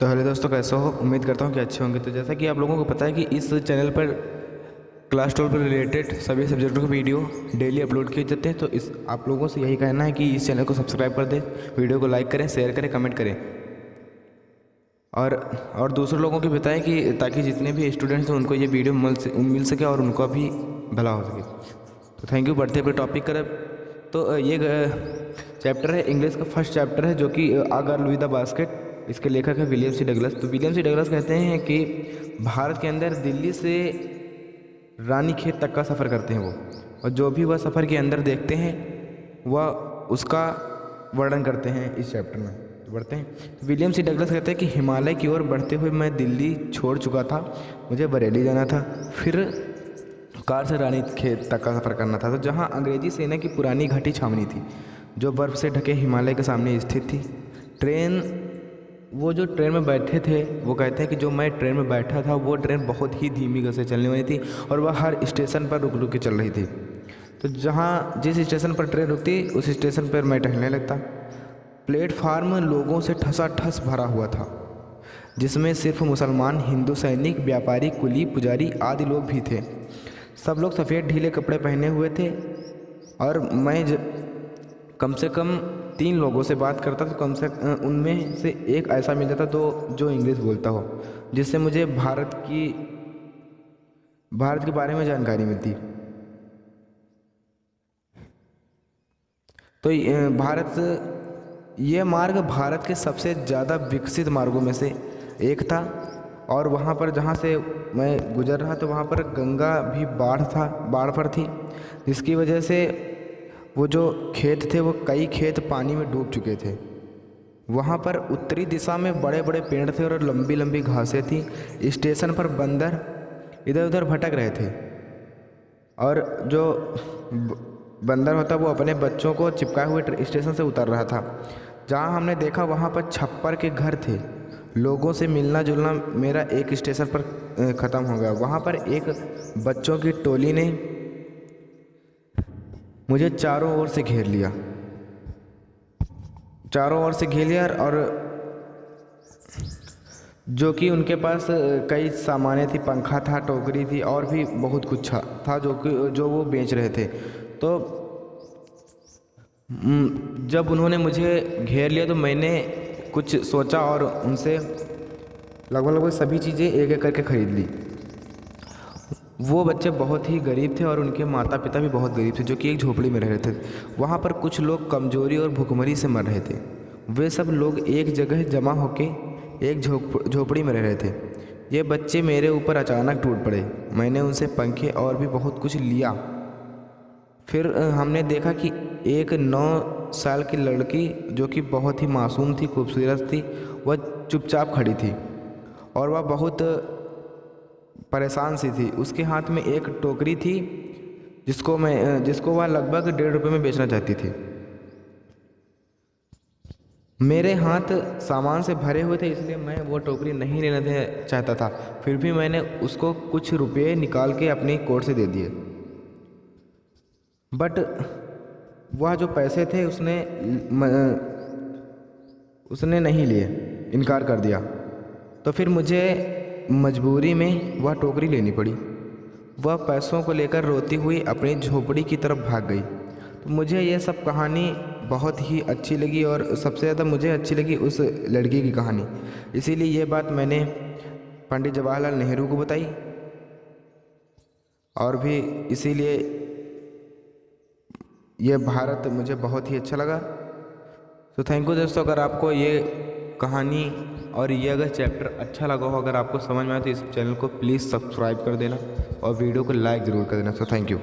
तो हेलो दोस्तों, कैसे हो? उम्मीद करता हूँ कि अच्छे होंगे। तो जैसा कि आप लोगों को पता है कि इस चैनल पर क्लास 12 पर रिलेटेड सभी सब्जेक्टों के वीडियो डेली अपलोड किए जाते हैं। तो इस आप लोगों से यही कहना है कि इस चैनल को सब्सक्राइब कर दें, वीडियो को लाइक करें, शेयर करें, कमेंट करें और दूसरे लोगों को बताएं कि ताकि जितने भी स्टूडेंट्स हैं उनको ये वीडियो मिल सके और उनका भी भला हो सके। तो थैंक यू। बढ़ते अपने टॉपिक कर। तो ये चैप्टर है, इंग्लिश का फर्स्ट चैप्टर है, जो कि आ गर्ल विद द बास्केट। इसके लेखक है विलियम सी डगलस। तो विलियम सी डगलस कहते हैं कि भारत के अंदर दिल्ली से रानीखेत तक का सफ़र करते हैं वो, और जो भी वह सफ़र के अंदर देखते हैं वह उसका वर्णन करते हैं इस चैप्टर में। तो बढ़ते हैं। तो विलियम सी डगलस कहते हैं कि हिमालय की ओर बढ़ते हुए मैं दिल्ली छोड़ चुका था, मुझे बरेली जाना था, फिर कार से रानीखेत तक का सफ़र करना था, तो जहाँ अंग्रेजी सेना की पुरानी घाटी छावनी थी जो बर्फ़ से ढके हिमालय के सामने स्थित थी। वो जो ट्रेन में बैठे थे वो कहते हैं कि जो मैं ट्रेन में बैठा था वो ट्रेन बहुत ही धीमी गति से चलने वाली थी और वह हर स्टेशन पर रुक रुक के चल रही थी। तो जहाँ जिस स्टेशन पर ट्रेन रुकती उस स्टेशन पर मैं टहलने लगता। प्लेटफार्म लोगों से ठसाठस भरा हुआ था, जिसमें सिर्फ मुसलमान, हिंदू, सैनिक, व्यापारी, कुली, पुजारी आदि लोग भी थे। सब लोग सफ़ेद ढीले कपड़े पहने हुए थे और मैं कम से कम 3 लोगों से बात करता तो कम से उनमें से एक ऐसा मिल जाता तो जो इंग्लिश बोलता हो, जिससे मुझे भारत के बारे में जानकारी मिलती। तो ये मार्ग भारत के सबसे ज़्यादा विकसित मार्गों में से एक था, और वहाँ पर जहाँ से मैं गुजर रहा तो वहाँ पर गंगा भी बाढ़ पर थी, जिसकी वजह से वो जो खेत थे वो कई खेत पानी में डूब चुके थे। वहाँ पर उत्तरी दिशा में बड़े बड़े पेड़ थे और लंबी लंबी घासें थी। स्टेशन पर बंदर इधर उधर भटक रहे थे, और जो बंदर होता वो अपने बच्चों को चिपकाए हुए स्टेशन से उतर रहा था। जहाँ हमने देखा वहाँ पर छप्पर के घर थे। लोगों से मिलना जुलना मेरा एक स्टेशन पर ख़त्म हो गया। वहाँ पर एक बच्चों की टोली ने मुझे चारों ओर से घेर लिया और जो कि उनके पास कई सामानें थी, पंखा था, टोकरी थी और भी बहुत कुछ था जो वो बेच रहे थे। तो जब उन्होंने मुझे घेर लिया तो मैंने कुछ सोचा और उनसे लगभग सभी चीज़ें एक एक करके ख़रीद ली। वो बच्चे बहुत ही गरीब थे और उनके माता पिता भी बहुत गरीब थे, जो कि एक झोपड़ी में रह रहे थे। वहाँ पर कुछ लोग कमजोरी और भूखमरी से मर रहे थे। वे सब लोग एक जगह जमा होके एक झोपड़ी में रह रहे थे। ये बच्चे मेरे ऊपर अचानक टूट पड़े। मैंने उनसे पंखे और भी बहुत कुछ लिया। फिर हमने देखा कि एक 9 साल की लड़की, जो कि बहुत ही मासूम थी, खूबसूरत थी, वह चुपचाप खड़ी थी और वह बहुत परेशान सी थी। उसके हाथ में एक टोकरी थी जिसको वह लगभग 1.5 रुपये में बेचना चाहती थी। मेरे हाथ सामान से भरे हुए थे, इसलिए मैं वो टोकरी नहीं लेना चाहता था। फिर भी मैंने उसको कुछ रुपये निकाल के अपनी कोट से दे दिए, बट वह जो पैसे थे उसने नहीं लिए, इनकार कर दिया। तो फिर मुझे मजबूरी में वह टोकरी लेनी पड़ी। वह पैसों को लेकर रोती हुई अपनी झोपड़ी की तरफ भाग गई। तो मुझे यह सब कहानी बहुत ही अच्छी लगी और सबसे ज़्यादा मुझे अच्छी लगी उस लड़की की कहानी। इसीलिए ये बात मैंने पंडित जवाहरलाल नेहरू को बताई, और भी इसीलिए ये भारत मुझे बहुत ही अच्छा लगा। तो थैंक यू दोस्तों। अगर आपको ये कहानी और ये अगर चैप्टर अच्छा लगा हो, अगर आपको समझ में आए तो इस चैनल को प्लीज़ सब्सक्राइब कर देना और वीडियो को लाइक ज़रूर कर देना। So thank you.